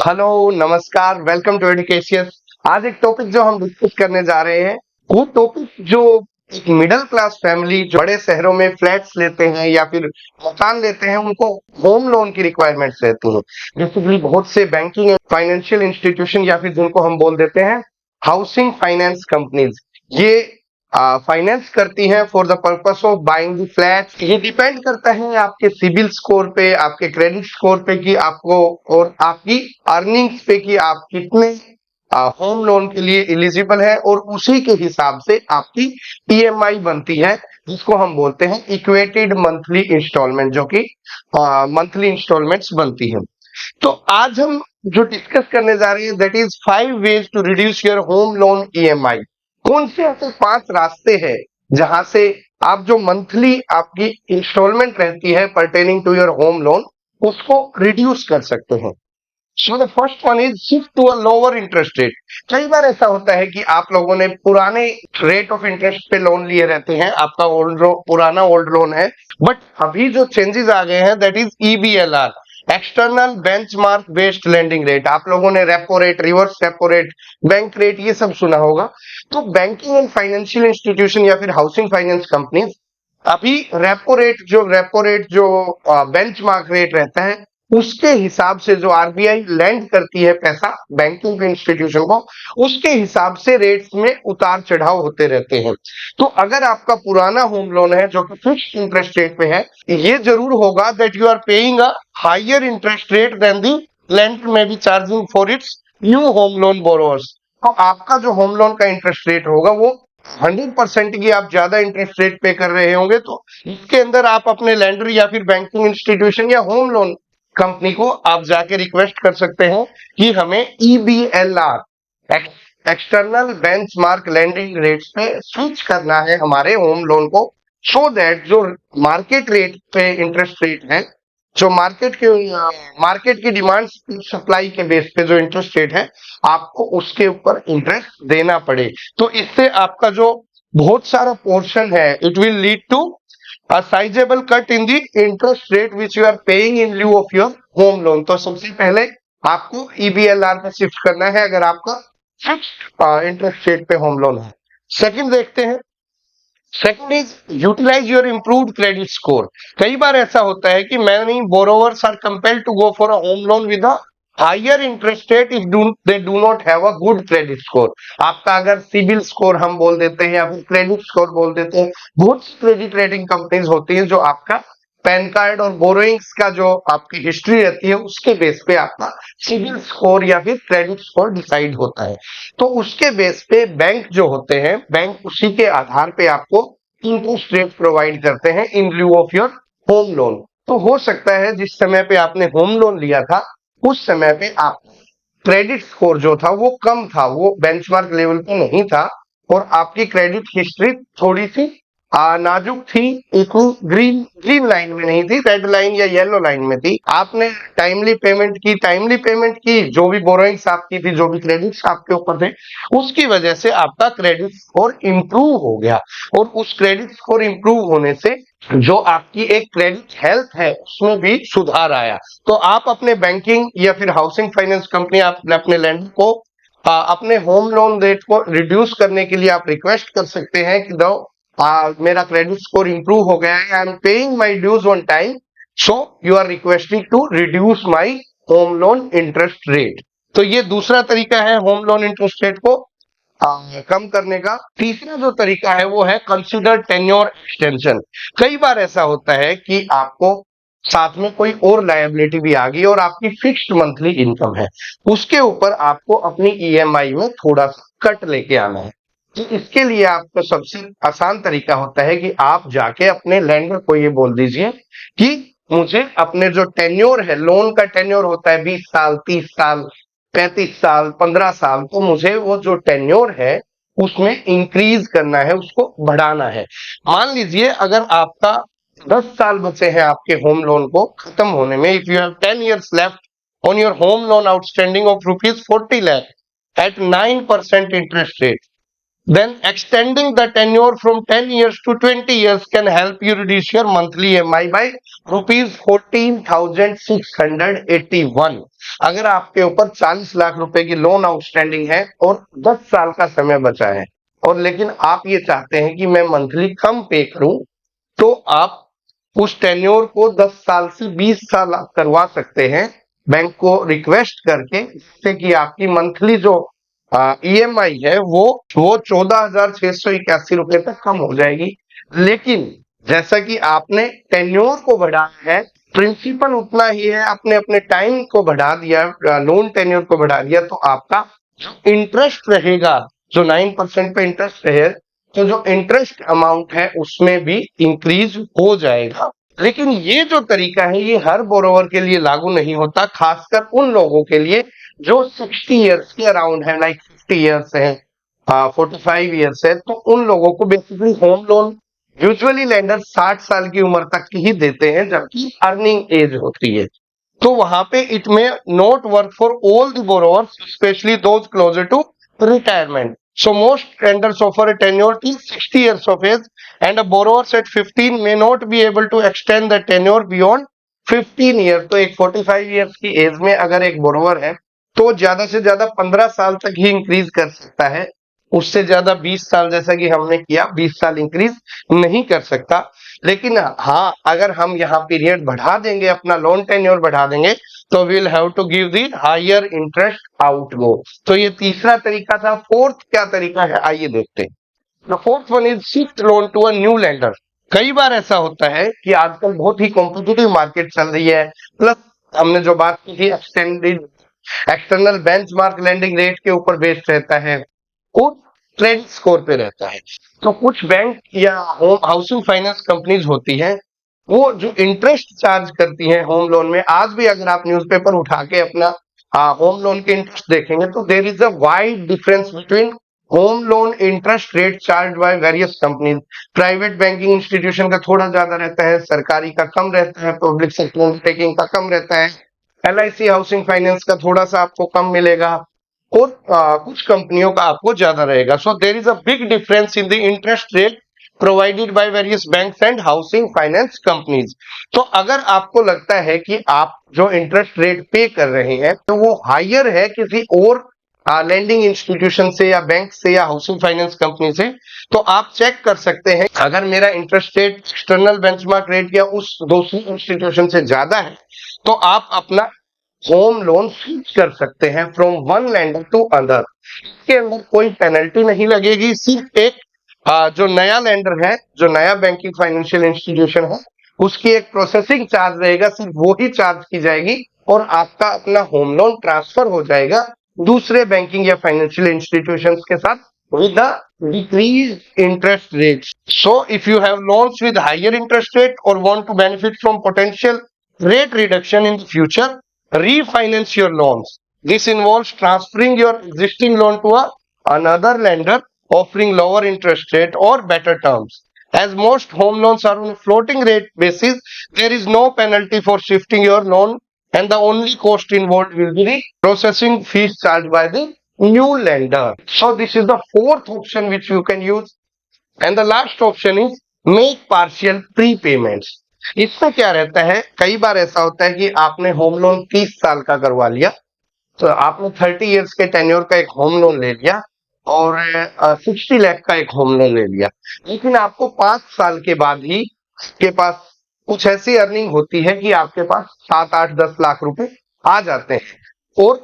Hello, नमस्कार, welcome to एडुकेशियस। आज एक टॉपिक जो हम डिस्कस करने जा रहे हैं, वो टॉपिक जो एक मिडिल क्लास फैमिली जो बड़े शहरों में फ्लैट्स लेते हैं या फिर मकान लेते हैं, उनको होम लोन की रिक्वायरमेंट्स रहती हैं। बेसिकली बहुत से बैंकिंग एंड फाइनेंशियल इंस्टीट्यूशन या फिर जिनको हम बोल देते हैं हाउसिंग फाइनेंस कंपनीज, ये फाइनेंस करती हैं for the purpose of buying the flat. ये डिपेंड करता है आपके सिबिल स्कोर पे, आपके क्रेडिट स्कोर पे कि आपको, और आपकी अर्निंग्स पे कि आप कितने होम लोन के लिए एलिजिबल है, और उसी के हिसाब से आपकी ईएमआई बनती है, जिसको हम बोलते हैं इक्वेटेड मंथली इंस्टॉलमेंट, जो कि मंथली इंस्टॉलमेंट्स बनती है। तो आज हम जो डिस्कस करने जा रहे हैं, that is 5 ways to reduce your home loan EMI. कौन से ऐसे 5 रास्ते हैं जहां से आप जो मंथली आपकी इंस्टॉलमेंट रहती है pertaining to your home loan, उसको रिड्यूस कर सकते हैं। So the first one is shift to a lower interest rate. कई बार ऐसा होता है कि आप लोगों ने पुराने रेट ऑफ इंटरेस्ट पे लोन लिए रहते हैं, आपका पुराना ओल्ड लोन है, बट अभी जो चेंजेस आ गए हैं, that is EBLR, external benchmark based lending rate. आप लोगों ने repo rate, reverse repo rate, bank rate, ये सब सुना होगा। तो बैंकिंग एंड फाइनेंशियल इंस्टीट्यूशन या फिर हाउसिंग फाइनेंस कंपनीज अभी रेपो रेट जो बेंचमार्क रेट रहता है, उसके हिसाब से जो आरबीआई लैंड करती है पैसा बैंकिंग इंस्टीट्यूशन को, उसके हिसाब से रेट्स में उतार चढ़ाव होते रहते हैं। तो अगर आपका पुराना होम लोन है जो कि फिक्स्ड इंटरेस्ट रेट पे है, ये जरूर होगा that you are paying a higher interest rate then the lender may be charging for its new home loan borrowers। तो आपका जो होम लोन का इंटरेस्ट रेट होगा, वो 100% की आप ज्यादा इंटरेस्ट रेट पे कर रहे होंगे। तो इसके अंदर आप अपने लैंडर या फिर बैंकिंग इंस्टीट्यूशन या होम लोन कंपनी को आप जाके रिक्वेस्ट कर सकते हैं कि हमें ईबीएलआर, एक्सटर्नल बेंचमार्क लैंडिंग रेट्स पे स्विच करना है हमारे होम लोन को, सो दैट जो मार्केट रेट पे इंटरेस्ट रेट है, जो मार्केट की डिमांड सप्लाई के बेस पे जो इंटरेस्ट रेट है, आपको उसके ऊपर इंटरेस्ट देना पड़े। तो इससे आपका जो बहुत सारा पोर्शन है, it will lead to a sizable cut in the interest rate which you are paying in lieu of your home loan। तो सबसे पहले आपको ईबीएलआर में शिफ्ट करना है अगर आपका फिक्स्ड इंटरेस्ट रेट पे होम लोन है। सेकंड देखते हैं, second is utilize your improved credit score. कई बार ऐसा होता है कि many borrowers are compelled to go for a home loan with a higher interest rate if they do not have a good credit score. आपका अगर CIBIL score हम बोल देते हैं या फिर क्रेडिट स्कोर बोल देते हैं, बहुत सी क्रेडिट रेटिंग कंपनीज होती हैं जो आपका पैन कार्ड और बोरोइंग्स का जो आपकी हिस्ट्री रहती है, उसके बेस पे आपका सिबिल स्कोर या फिर क्रेडिट स्कोर डिसाइड होता है। तो उसके बेस पे बैंक जो होते हैं, बैंक उसी के आधार पे आपको इंटरेस्ट रेट प्रोवाइड करते हैं in lieu of your home loan. तो हो सकता है जिस समय पे आपने होम लोन लिया था, उस समय पे आप क्रेडिट स्कोर जो था वो कम था, वो बेंचमार्क लेवल पे नहीं था, और आपकी क्रेडिट हिस्ट्री थोड़ी सी नाजुक थी, इतनी ग्रीन ग्रीन लाइन में नहीं थी, रेड लाइन या येलो लाइन में थी। आपने टाइमली पेमेंट की, जो भी बोरोइंग्स आपकी थी, जो भी क्रेडिट्स आपके ऊपर थे, उसकी वजह से आपका क्रेडिट स्कोर इंप्रूव हो गया। और उस क्रेडिट स्कोर इंप्रूव होने से जो आपकी एक क्रेडिट हेल्थ है, उसमें भी सुधार आया। तो आप अपने बैंकिंग या फिर हाउसिंग फाइनेंस कंपनी, आप अपने लैंडर को अपने होम लोन रेट को रिड्यूस करने के लिए आप रिक्वेस्ट कर सकते हैं कि दो मेरा क्रेडिट स्कोर इंप्रूव हो गया है, I am paying my dues on time, so you are requesting to reduce my home loan interest rate. तो ये दूसरा तरीका है होम लोन इंटरेस्ट रेट को कम करने का। तीसरा जो तरीका है वो है कंसिडर टेन्योर एक्सटेंशन। कई बार ऐसा होता है कि आपको साथ में कोई और लायबिलिटी भी आ गई और आपकी फिक्स्ड मंथली इनकम है, उसके ऊपर आपको अपनी ईएमआई में थोड़ा सा कट लेके आना है। तो इसके लिए आपको सबसे आसान तरीका होता है कि आप जाके अपने लैंडर को ये बोल दीजिए कि मुझे अपने जो टेन्योर है, लोन का टेन्योर होता है 20 साल, 30 साल, 35 साल, 15 साल, तो मुझे वो जो टेन्योर है उसमें इंक्रीज करना है, उसको बढ़ाना है। मान लीजिए अगर आपका 10 साल बचे हैं आपके होम लोन को खत्म होने में, if you have 10 years left on your home loan outstanding of rupees 40 lakh at 9% interest rate, then extending the tenure from 10 years to 20 years can help you reduce your monthly EMI by rupees 14,681। अगर आपके ऊपर 40 लाख रुपए की loan outstanding है और 10 साल का समय बचा है, और लेकिन आप ये चाहते हैं कि मैं मंथली कम पे करूं, तो आप उस टेन्योर को 10 साल से 20 साल आप करवा सकते हैं बैंक को रिक्वेस्ट करके, जिससे कि आपकी मंथली जो ईएमआई है वो 14,681 रुपए तक कम हो जाएगी। लेकिन जैसा कि आपने टेन्योर को बढ़ाया है, प्रिंसिपल उतना ही है, आपने अपने टाइम को बढ़ा दिया, लोन टेन्योर को बढ़ा दिया, तो आपका जो इंटरेस्ट रहेगा, जो 9% पे इंटरेस्ट है, तो जो इंटरेस्ट अमाउंट है उसमें भी इंक्रीज हो जाएगा। लेकिन ये जो तरीका है ये हर बोरोवर के लिए लागू नहीं होता, खासकर उन लोगों के लिए जो 60 इयर्स के अराउंड है, लाइक 50 इयर्स है, 45 इयर्स है, तो उन लोगों को basically home loan usually lender 60 साल की उम्र तक ही देते हैं, जबकि अर्निंग एज होती है। तो वहां पे it may not work for all the borrowers, specially those closer to retirement. So most lenders offer a tenure till 60 years of age, and a borrowers at 15 may not be able to extend the tenure beyond 15 years. तो एक 45 years की as में अगर एक borrower है तो ज्यादा से ज्यादा 15 साल तक ही इंक्रीज कर सकता है, उससे ज्यादा 20 साल जैसा कि हमने किया 20 साल इंक्रीज नहीं कर सकता। लेकिन हाँ, अगर हम यहाँ पीरियड बढ़ा देंगे, अपना लोन टेन्योर बढ़ा देंगे, तो will have to give the higher interest outgo. तो ये तीसरा तरीका था। फोर्थ क्या तरीका है, आइए देखते हैं। The fourth one is shift loan to a new lender. कई बार ऐसा होता है कि आजकल बहुत ही कॉम्पिटिटिव मार्केट चल रही है, प्लस हमने जो बात की थी extended external benchmark lending rate के ऊपर बेस्ड रहता है और क्रेडिट स्कोर पे रहता है। तो कुछ बैंक या होम हाउसिंग फाइनेंस कंपनीज होती हैं, वो जो इंटरेस्ट चार्ज करती हैं होम लोन में, आज भी अगर आप न्यूज़पेपर उठा के अपना होम लोन के इंटरेस्ट देखेंगे तो देर is a wide difference between home loan interest rate charge by various companies. Private banking institution का थोड़ा ज्यादा रहता है, सरकारी का कम रहता है, पब्लिक सेक्टर अंडरटेकिंग का कम रहता है, एलआईसी हाउसिंग फाइनेंस का थोड़ा सा आपको कम मिलेगा, और कुछ कंपनियों का आपको ज्यादा रहेगा। So there is a big difference in the interest rate provided by various banks and housing finance companies. तो अगर आपको लगता है कि आप जो इंटरेस्ट रेट पे कर रहे हैं तो वो हायर है किसी और लैंडिंग इंस्टीट्यूशन से या बैंक से या हाउसिंग फाइनेंस कंपनी से, तो आप चेक कर सकते हैं। अगर मेरा interest rate external benchmark rate या उस दूसरी इंस्टीट्यूशन से ज्यादा है, तो आप अपना होम लोन स्विच कर सकते हैं from one lender to other. इसके अंदर कोई पेनल्टी नहीं लगेगी, सिर्फ एक जो नया लेंडर है, जो नया बैंकिंग फाइनेंशियल इंस्टीट्यूशन है, उसकी एक प्रोसेसिंग चार्ज रहेगा, सिर्फ वो ही चार्ज की जाएगी, और आपका अपना होम लोन ट्रांसफर हो जाएगा दूसरे बैंकिंग या फाइनेंशियल इंस्टीट्यूशंस के साथ with the decreased interest rates. So if you have loans with higher interest rate or want to benefit from potential rate reduction in the future, refinance your loans. This involves transferring your existing loan to another lender offering lower interest rate or better terms. As most home loans are on a floating rate basis, there is no penalty for shifting your loan, and the only cost involved will be the processing fees charged by the new lender. So this is the fourth option which you can use. And the last option is make partial prepayments. इसमें क्या रहता है, कई बार ऐसा होता है कि आपने होम लोन 30 साल का करवा लिया, तो आपने 30 इयर्स के टेन्योर का एक होम लोन ले लिया और 60 लाख का एक होम लोन ले लिया, लेकिन आपको 5 साल के बाद ही आपके पास कुछ ऐसी अर्निंग होती है कि आपके पास 7, 8, 10 लाख रुपए आ जाते हैं। और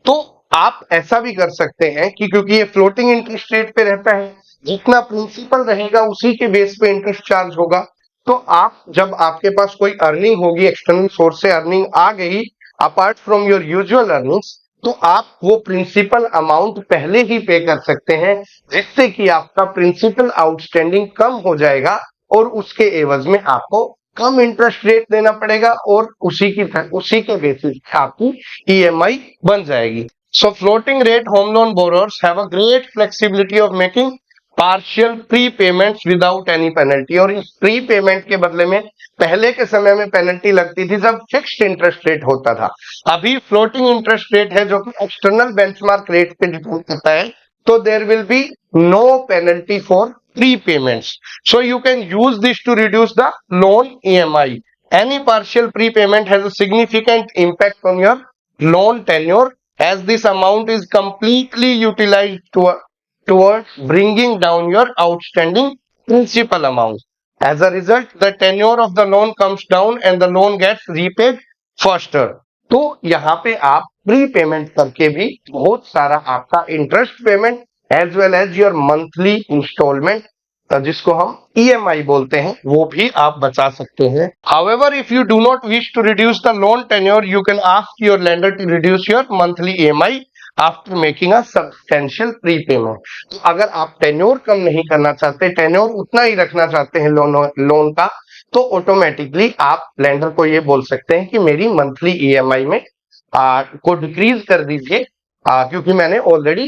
तो आप ऐसा भी कर सकते हैं कि क्योंकि ये फ्लोटिंग इंटरेस्ट रेट पे रहता है, जितना प्रिंसिपल रहेगा उसी के बेस पे इंटरेस्ट चार्ज होगा। तो आप जब आपके पास कोई अर्निंग होगी, एक्सटर्नल सोर्स से अर्निंग आ गई apart from your usual earnings, तो आप वो प्रिंसिपल अमाउंट पहले ही पे कर सकते हैं, जिससे कि आपका प्रिंसिपल आउटस्टैंडिंग कम हो जाएगा और उसके एवज में आपको कम इंटरेस्ट रेट देना पड़ेगा और उसी के बेसिस पे आपकी ईएमआई बन जाएगी। So floating rate home loan borrowers have a great flexibility of making partial prepayments without any penalty. और इस प्री पेमेंट के बदले में पहले के समय में पेनल्टी लगती थी जब फिक्स्ड इंटरेस्ट रेट होता था। अभी फ्लोटिंग इंटरेस्ट रेट है जो कि एक्सटर्नल बेंचमार्क रेट पे डिपेंड करता है, तो there will be no penalty for prepayments. So you can use this to reduce the loan EMI. Any partial prepayment has a significant impact on your loan tenure, as this amount is completely utilized towards bringing down your outstanding principal amount. As a result, the tenure of the loan comes down and the loan gets repaid faster. तो यहाँ पे आप pre payment करके भी बहुत सारा आपका interest payment as well as your monthly installment, जिसको हम ईएमआई बोलते हैं, वो भी आप बचा सकते हैं. However, if you do not wish to reduce the loan tenure, you can ask your lender to reduce your monthly EMI after making a substantial prepayment. तो अगर आप टेन्योर कम नहीं करना चाहते, टेन्योर उतना ही रखना चाहते हैं लोन का, तो ऑटोमेटिकली आप लेंडर को ये बोल सकते हैं कि मेरी मंथली ईएमआई में को डिक्रीज कर दीजिए, क्योंकि मैंने ऑलरेडी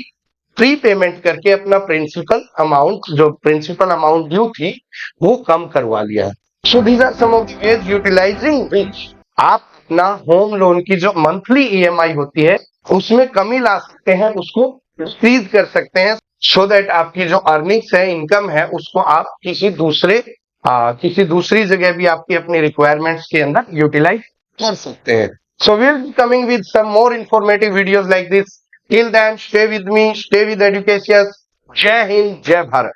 प्री पेमेंट करके अपना प्रिंसिपल अमाउंट ड्यू थी वो कम करवा लिया है. So these are some of the ways utilising which आप अपना होम लोन की जो मंथली ईएमआई होती है उसमें कमी ला सकते हैं, उसको डिक्रीज कर सकते हैं, सो दैट आपकी जो अर्निंग्स है, इनकम है, उसको आप किसी दूसरी जगह भी आपकी अपनी रिक्वायरमेंट्स के अंदर यूटिलाइज कर सकते हैं. So we will be coming with some more informative videos like this. Till then, stay with me, stay with Education. जय हिंद, जय भारत.